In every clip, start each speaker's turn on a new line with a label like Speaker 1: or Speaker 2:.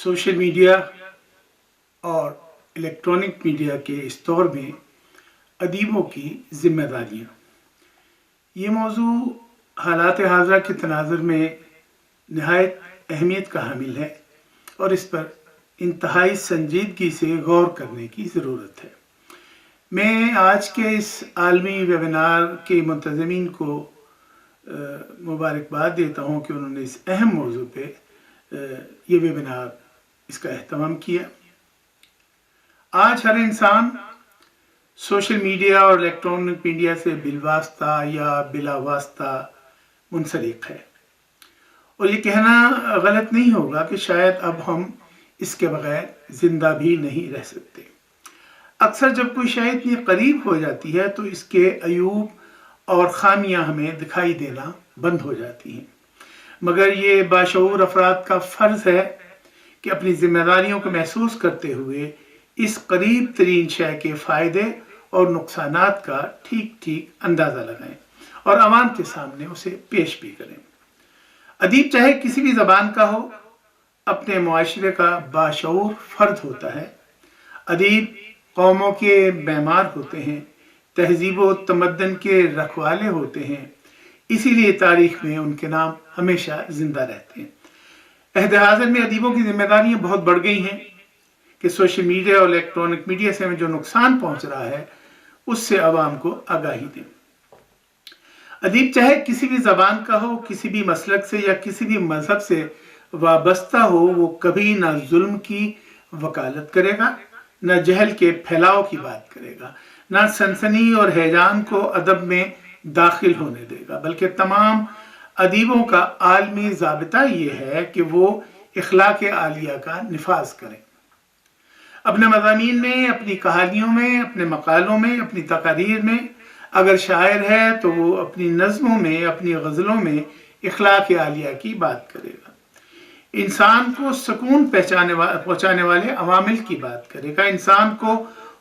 Speaker 1: Social media और electronic media के इस दौर में अदीबों की जिम्मेदारियाँ, ये मौजू हालात हाज़िरा के तनाज़ुर में नहायत अहमियत का हामिल है और इस पर इंतहाई संजीदगी से गौर करने की ज़रूरत है। मैं आज के इस आलमी वेबिनार के मुंतज़मीन को मुबारकबाद देता हूँ कि उन्होंने इस अहम मौजू पे ये वेबिनार इसका एहतमाम किया। आज हर इंसान सोशल मीडिया और इलेक्ट्रॉनिक मीडिया से बिलवास्ता या बिला वास्ता मुंसलिक है और ये कहना गलत नहीं होगा कि शायद अब हम इसके बगैर ज़िंदा भी नहीं रह सकते। अक्सर जब कोई शय इतनी करीब हो जाती है तो इसके अयूब और ख़ामियाँ हमें दिखाई देना बंद हो जाती हैं, मगर ये बाशऊर अफराद का फ़र्ज़ है कि अपनी ज़िम्मेदारियों को महसूस करते हुए इस करीब तरीन शय के फ़ायदे और नुकसानात का ठीक ठीक अंदाज़ा लगाएं और आवाम के सामने उसे पेश भी करें। अदीब चाहे किसी भी ज़बान का हो, अपने मुआशरे का बाशऊर फ़र्द होता है। अदीब कौमों के मेमार होते हैं, तहजीब व तमद्दन के रखवाले होते हैं, इसीलिए तारीख़ में उनके नाम हमेशा ज़िंदा रहते हैं। अहद हाज़िर में अदीबों की जिम्मेदारियाँ बहुत बढ़ गई हैं कि सोशल मीडिया और इलेक्ट्रॉनिक मीडिया से हमें जो नुकसान पहुँच रहा है उससे आवाम को आगाही दें। अदीब चाहे किसी भी ज़बान का हो, किसी भी मसलक से या किसी भी मज़हब से वाबस्ता हो, वो कभी ना जुल्म की वकालत करेगा, न जहल के फैलाव की बात करेगा, न सनसनी और हैजान को अदब में दाखिल होने देगा, बल्कि तमाम अदीबों का आलमी ज़ाबिता ये है कि वो इखलाक आलिया का निफाज करें। अपने मज़ामीन में, अपनी कहानियों में, अपने मकालों में, अपनी तकारीर में अगर शायर है तो वो अपनी नज़मों में, अपनी गज़लों में इखलाक आलिया की बात करेगा। इंसान को सुकून पहुँचाने वाले अवामिल की बात करेगा, इंसान को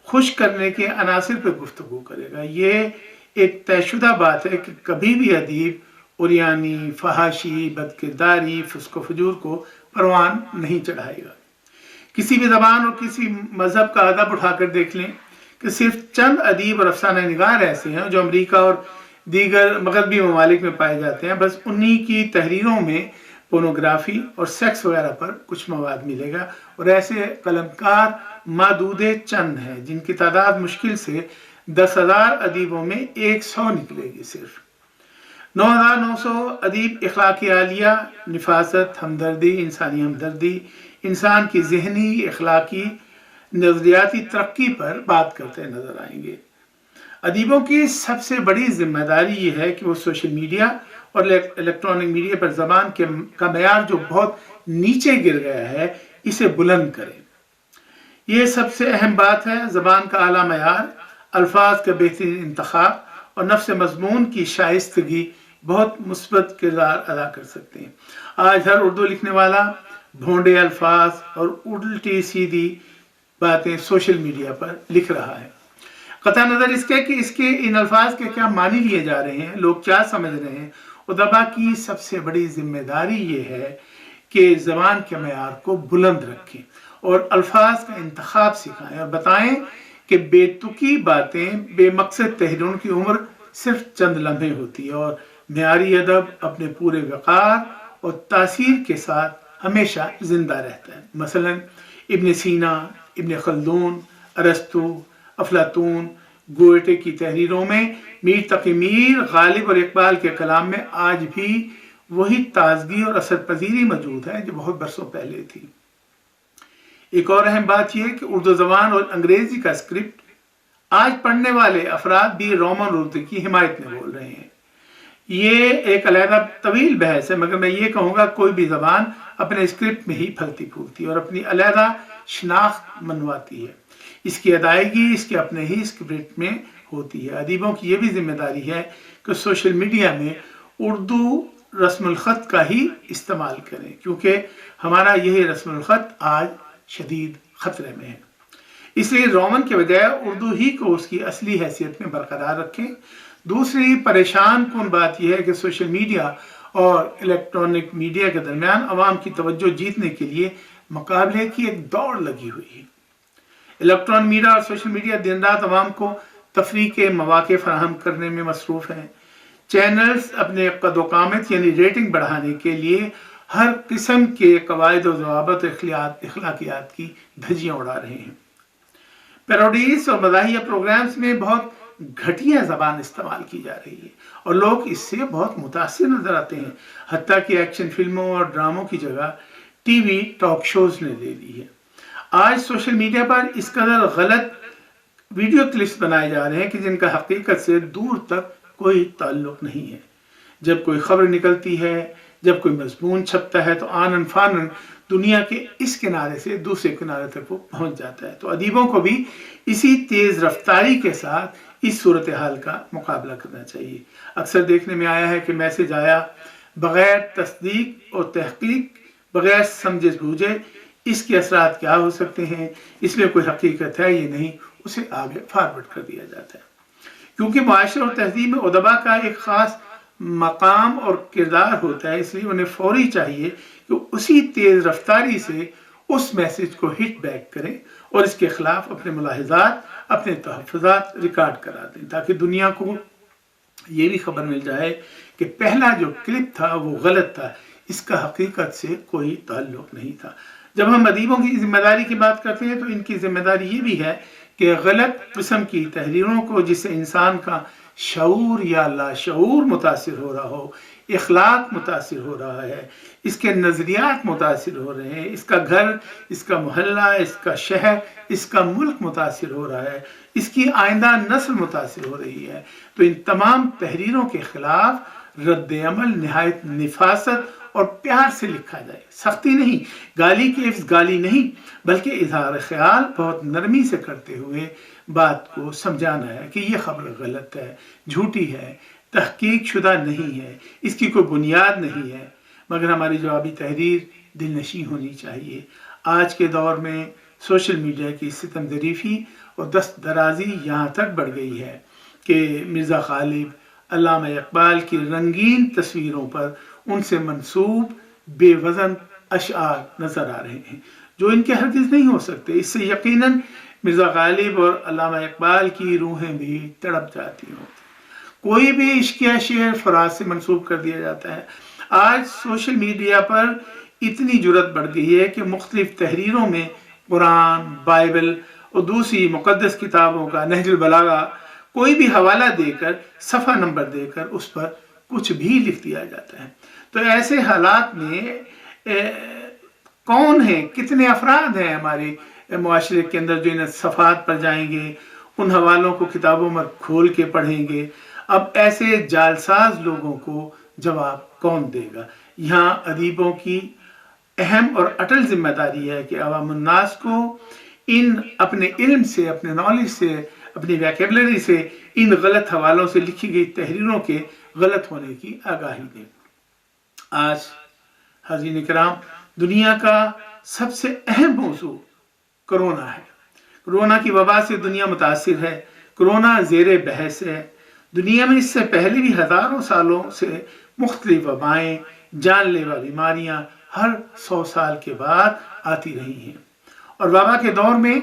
Speaker 1: खुश करने के अनासिर पर गुफ्तगू करेगा। ये एक तयशुदा बात है कि कभी भी अदीब उरियानी, फहाशी, बदकिरदारी, फुस्क फजूर को परवान नहीं चढ़ाएगा। किसी भी ज़बान और किसी मज़हब का अदब उठाकर देख लें कि सिर्फ चंद अदीब और अफसाना निगार ऐसे हैं जो अमेरिका और दीगर मगरबी ममालिक में पाए जाते हैं। बस उन्हीं की तहरीरों में पोर्नोग्राफी और सेक्स वगैरह पर कुछ मवाद मिलेगा और ऐसे कलमकार मादूदे चंद हैं जिनकी तादाद मुश्किल से 10,000 अदीबों में 100 निकलेगी। सिर्फ 9,900 अदीब इखलाकी आलिया, निफासत, हमदर्दी, इंसानी हमदर्दी, इंसान की ज़हनी, इखलाकी, नज़रियाती तरक्की पर बात करते नज़र आएंगे। अदीबों की सबसे बड़ी जिम्मेदारी ये है कि वो सोशल मीडिया और इलेक्ट्रॉनिक मीडिया पर ज़बान का मयार जो बहुत नीचे गिर गया है इसे बुलंद करें। ये सबसे अहम बात है। ज़बान का आला मयार, अल्फाज का बेहतरीन इंतखाब और नफ्स मज़मून की शाइस्तगी बहुत मुस्बत किरदार अदा कर सकते हैं। आज हर उर्दू लिखने वाला भोंडे अल्फाज और उल्टी सीधी बातें सोशल मीडिया पर लिख रहा है। कतई नज़र इसके कि इसके इन अल्फाज के क्या मानी लिए जा रहे हैं, लोग क्या समझ रहे हैं। उदबा की सबसे बड़ी जिम्मेदारी ये है कि ज़बान के मयार को बुलंद रखें और अल्फाज का इंतखाब सिखाएं और बताएं कि बेतुकी बातें, बेमकसद तहरीरों की उम्र सिर्फ चंद लम्हे होती है और म्यारी अदब अपने पूरे वक़ार और तासीर के साथ हमेशा ज़िंदा रहता है। मसलन इब्न सीना, इब्न खल्दून, अरस्तु, अफलातून, गोएटे की तहरीरों में, मीर तकी मीर, गालिब और इकबाल के कलाम में आज भी वही ताजगी और असर पजीरी मौजूद है जो बहुत बरसों पहले थी। एक और अहम बात यह है कि उर्दू ज़बान और अंग्रेजी का स्क्रिप्ट आज पढ़ने वाले अफराद भी रोमन उर्दू की हिमायत में बोल रहे हैं। ये एक अलहदा तवील बहस है, मगर मैं ये कहूँगा कोई भी ज़बान अपने स्क्रिप्ट में ही फलती फूलती है और अपनी अलहदा शनाख्त मनवाती है। इसकी अदायगी इसके अपने ही स्क्रिप्ट में होती है। अदीबों की ये भी जिम्मेदारी है कि सोशल मीडिया में उर्दू रस्मुल ख़त का ही इस्तेमाल करें, क्योंकि हमारा यही रस्मुल ख़त आज शदीद ख़तरे में है। इसलिए रोमन के बजाय उर्दू ही को उसकी असली हैसियत में बरकरार रखें। दूसरी परेशान कुन बात यह है कि सोशल मीडिया और इलेक्ट्रॉनिक मीडिया के दरमियान अवाम की तवज्जो जीतने के लिए مقابلے کی ایک دوڑ لگی ہوئی ہے۔ الیکٹران میڈیا اور سوشل میڈیا دن رات عوام کو تفریح کے مواقع فراہم کرنے میں مصروف ہیں۔ چینلز اپنے قد و قامت یعنی ریٹنگ بڑھانے کے لیے ہر قسم کے قواعد و ضوابط اخلاقیات کی دھجیاں اڑا رہے ہیں۔ پیروڈیز اور مزاحیہ پروگرامز میں بہت گھٹیا زبان استعمال کی جا رہی ہے اور لوگ اس سے بہت متاثر نظر آتے ہیں، حتیٰ کہ ایکشن فلموں اور ڈراموں کی جگہ ٹی وی ٹاک شوز نے لے لی ہے۔ آج سوشل میڈیا پر اس قدر غلط ویڈیو کلپس بنائے جا رہے ہیں کہ جن کا حقیقت سے دور تک کوئی تعلق نہیں ہے۔ جب کوئی خبر نکلتی ہے، جب کوئی مضمون چھپتا ہے تو آنن فانن دنیا کے اس کنارے سے دوسرے کنارے تک وہ پہنچ جاتا ہے۔ تو ادیبوں کو بھی اسی تیز رفتاری کے ساتھ اس صورتحال کا مقابلہ کرنا چاہیے۔ اکثر دیکھنے میں آیا ہے کہ میسج آیا بغیر تصدیق اور تحقیق، بغیر سمجھے بوجھے اس کے اثرات کیا ہو سکتے ہیں، اس میں کوئی حقیقت ہے یہ نہیں، اسے آگے فارورڈ کر دیا جاتا ہے۔ کیونکہ معاشرے اور تہذیب میں ادبا کا ایک خاص مقام اور کردار ہوتا ہے، اس لیے انہیں فوری چاہیے کہ اسی تیز رفتاری سے اس میسج کو ہٹ بیک کریں اور اس کے خلاف اپنے ملاحظات، اپنے تحفظات ریکارڈ کرا دیں، تاکہ دنیا کو یہ بھی خبر مل جائے کہ پہلا جو کلپ تھا وہ غلط تھا، اس کا حقیقت سے کوئی تعلق نہیں تھا۔ جب ہم ادیبوں کی ذمہ داری کی بات کرتے ہیں تو ان کی ذمہ داری یہ بھی ہے کہ غلط قسم کی تحریروں کو، جس سے انسان کا شعور یا لاشعور متاثر ہو رہا ہو، اخلاق متاثر ہو رہا ہے، اس کے نظریات متاثر ہو رہے ہیں، اس کا گھر، اس کا محلہ، اس کا شہر، اس کا ملک متاثر ہو رہا ہے، اس کی آئندہ نسل متاثر ہو رہی ہے، تو ان تمام تحریروں کے خلاف رد عمل نہایت نفاست اور پیار سے لکھا جائے، سختی نہیں، گالی کی عفظ گالی نہیں، بلکہ اظہار خیال بہت نرمی سے کرتے ہوئے بات کو سمجھانا ہے کہ یہ خبر غلط ہے، جھوٹی ہے، تحقیق شدہ نہیں ہے، اس کی کوئی بنیاد نہیں ہے، مگر ہماری جوابی تحریر دل نشیں ہونی چاہیے۔ آج کے دور میں سوشل میڈیا کی ستم ظریفی اور دست درازی یہاں تک بڑھ گئی ہے کہ مرزا غالب، علامہ اقبال کی رنگین تصویروں پر ان سے منسوب بے وزن اشعار نظر آ رہے ہیں جو ان کے ہرگز نہیں ہو سکتے۔ اس سے یقیناً مرزا غالب اور علامہ اقبال کی روحیں بھی تڑپ جاتی ہوں۔ کوئی بھی عشقیہ شعر فرات سے منسوب کر دیا جاتا ہے۔ آج سوشل میڈیا پر اتنی جرت بڑھ گئی ہے کہ مختلف تحریروں میں قرآن، بائبل اور دوسری مقدس کتابوں کا نہج البلاغہ کوئی بھی حوالہ دے کر، صفحہ نمبر دے کر اس پر کچھ بھی لکھ دیا جاتا ہے۔ تو ایسے حالات میں کون ہیں، کتنے افراد ہیں ہمارے معاشرے کے اندر جو ان صفحات پر جائیں گے، ان حوالوں کو کتابوں میں کھول کے پڑھیں گے؟ اب ایسے جالساز لوگوں کو جواب کون دے گا؟ یہاں ادیبوں کی اہم اور اٹل ذمہ داری ہے کہ عوام الناس کو ان اپنے علم سے، اپنے نالج سے، اپنی ویکیبلری سے ان غلط حوالوں سے لکھی گئی تحریروں کے غلط ہونے کی آگاہی دیں۔ آج حاضرین کرام، دنیا کا سب سے اہم موضوع کرونا ہے۔ کرونا کی وبا سے دنیا متاثر ہے، کرونا زیر بحث ہے۔ دنیا میں اس سے پہلے بھی ہزاروں سالوں سے مختلف وبائیں، جان لیوا بیماریاں ہر 100 سال کے بعد آتی رہی ہیں، اور وبا کے دور میں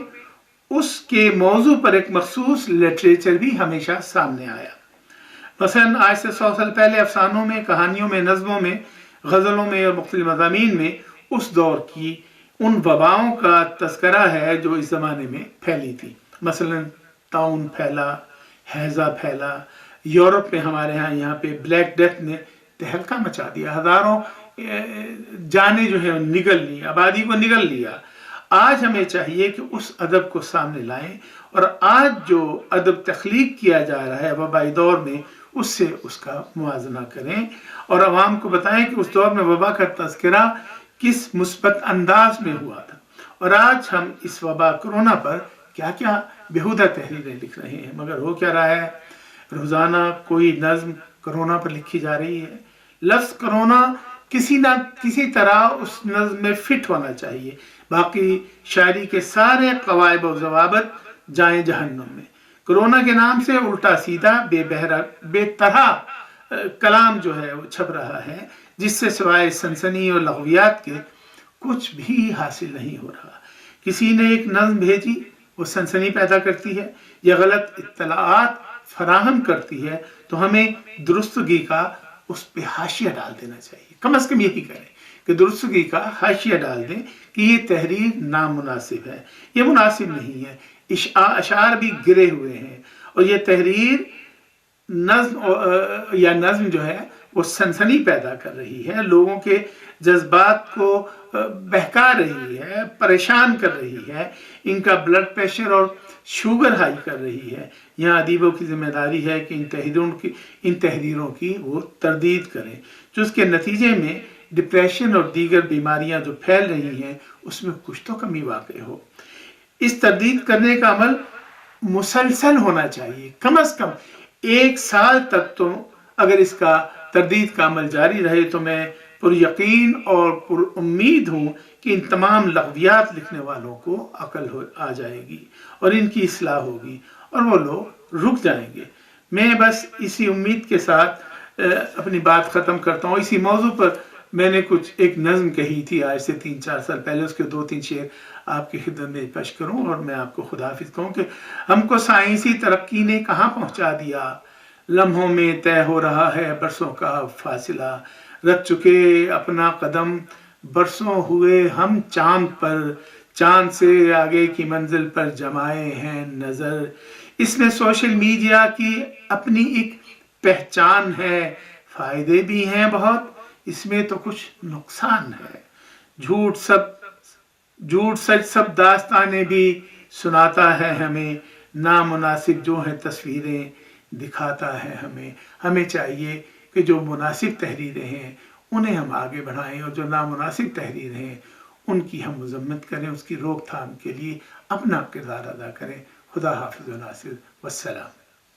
Speaker 1: اس کے موضوع پر ایک مخصوص لٹریچر بھی ہمیشہ سامنے آیا۔ مثلاً آج سے 100 سال پہلے افسانوں میں، کہانیوں میں، نظموں میں، غزلوں میں اور مختلف مضامین میں اس دور کی ان وباؤں کا تذکرہ ہے جو اس زمانے میں پھیلی تھی۔ مثلاً طاعون پھیلا، ہیضہ پھیلا، یورپ میں ہمارے یہاں پہ بلیک ڈیتھ نے تہلکہ مچا دیا، ہزاروں جانیں جو ہیں نگل لی، آبادی کو نگل لیا۔ آج ہمیں چاہیے کہ اس ادب کو سامنے لائیں اور آج جو ادب تخلیق کیا جا رہا ہے وبائی دور میں، اس سے اس کا موازنہ کریں اور عوام کو بتائیں کہ اس دور میں وبا کا تذکرہ کس مثبت انداز میں ہوا تھا، اور آج ہم اس وبا کرونا پر کیا کیا بیہودہ تحریریں لکھ رہے ہیں، مگر ہو کیا رہا ہے؟ روزانہ کوئی نظم کرونا پر لکھی جا رہی ہے۔ لفظ کرونا کسی نہ کسی طرح اس نظم میں فٹ ہونا چاہیے، باقی شاعری کے سارے قواعد و ضوابط جائیں جہنم میں۔ کرونا کے نام سے الٹا سیدھا بے طرح کلام جو ہے وہ چھپ رہا ہے، جس سے سوائے سنسنی اور لغویات کے कुछ भी हासिल नहीं हो रहा। किसी ने एक नज़्म भेजी, वो सनसनी पैदा करती है या गलत इत्तलाआत फराहम करती है, तो हमें दुरुस्तगी का उस पे हाशिया डाल देना चाहिए। कम से कम यही करें कि दुरुस्तगी का हाशिया डाल दें कि ये तहरीर नामुनासिब है, ये मुनासिब नहीं है, अशार भी गिरे हुए हैं, और ये तहरीर नज़्म जो है वो सनसनी पैदा कर रही है, लोगों के जज्बात को बहका रही है, परेशान कर रही है, इनका ब्लड प्रेशर और शुगर हाई कर रही है। यहाँ अदीबों की जिम्मेदारी है कि इन तहरीरों की वो तरदीद करें, जो उसके नतीजे में डिप्रेशन और दीगर बीमारियां जो फैल रही हैं उसमें कुछ तो कमी वाक़ई हो। इस तरदीद करने का अमल मुसलसल होना चाहिए, कम से कम 1 साल तक। तो अगर इसका तरदीद का अमल जारी रहे तो मैं पुरयकीन और पुरुम्मीद हूँ कि इन तमाम लग़वियात लिखने वालों को अकल आ जाएगी और इनकी इस्लाह होगी और वो लोग रुक जाएंगे। मैं बस इसी उम्मीद के साथ अपनी बात ख़त्म करता हूँ। इसी मौजू पर मैंने एक नज़्म कही थी आज से 3-4 साल पहले, उसके 2-3 शेर आपकी खिदमत में पेश करूँ और मैं आपको खुदाफिज कहूँ कि हमको साइंसी तरक्की ने कहाँ पहुँचा दिया, लम्हों में तय हो रहा है बरसों का फासिला, रख चुके अपना कदम बरसों हुए हम चांद पर, चांद से आगे की मंजिल पर जमाए हैं नज़र। इसमें सोशल मीडिया की अपनी एक पहचान है, फ़ायदे भी हैं बहुत, इसमें तो कुछ नुकसान है। झूठ सच सब दास्तानें भी सुनाता है हमें, नामुनासिब जो है तस्वीरें दिखाता है हमें। हमें चाहिए कि जो मुनासिब तहरीरें हैं उन्हें हम आगे बढ़ाएं और जो नामुनासिब तहरीरें हैं उनकी हम मजम्मत करें, उसकी रोकथाम के लिए अपना किरदार अदा करें। खुदा हाफिज़ व नासिर, वस्सलाम।